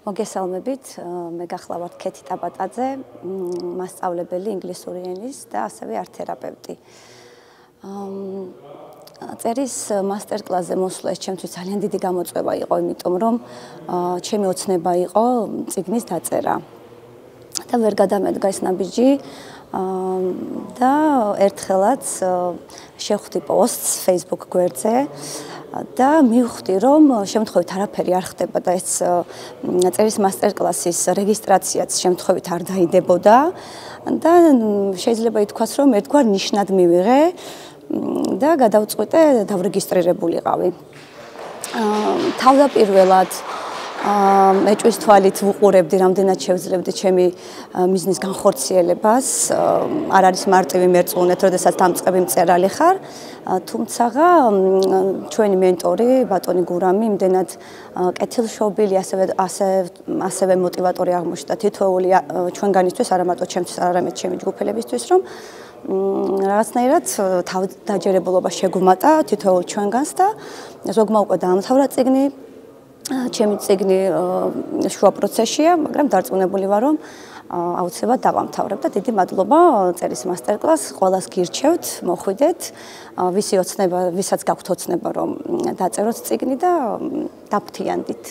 მოგესალმებით, მე გახლავართ ქეთი ტაბატაძე, მასწავლებელი ინგლისური ენის და ასევე ართ-თერაპევტი. წერის მასტერკლასზე მოსვლა ეს ჩემთვის ძალიან დიდი გამოწვევა იყო, იმიტომ რომ ჩემი ოცნება იყო წიგნის დაწერა. და ვერ გადამედგა ეს ნაბიჯი და ერთხელაც შევხვდი პოსტს Facebook გვერდზე და მივხვდი, რომ შემთხვევით არაფერი არ ხდება და ეს წერის მასტერკლასის რეგისტრაციაც შემთხვევით არ დაიდებოდა და შეიძლება ითქვას, რომ ერთგვარ ნიშნად მივიღე და გადავწყვიტე დავრეგისტრირებულიყავი. თავდაპირველად მეჭვის თვალით ვუყურებდი, რამდენად შევძლებდი ჩემი მიზნის განხორციელებას. არ არის მარტივი მერწმუნეთ, როდესაც დამწყები მწერალი ხარ, თუმცა ჩვენი მენტორი, ბატონი გურამი, იმდენად კეთილშობილი, ასევე მოტივატორი აღმოჩნდა თითოეული ჩვენგანისთვის, არა მარტო ჩემთვის, არამედ ჩემი ჯგუფელებისთვის, რომ რაღაცნაირად თავდაჯერებულობა შეგვმატა თითოეულ ჩვენგანს და ზოგმა უკვე დაამთავრა წიგნი. ჩემი წიგნი შუა პროცესშია, მაგრამ დარწმუნებული ვარ, რომ აუცილებლად დავამთავრებ და დიდი მადლობა წერის მასტერკლასს, ყველას გირჩევთ, მოხვიდეთ, ვისაც გაქვთ ოცნება, რომ დაწეროთ წიგნი და დაფრთიანდით.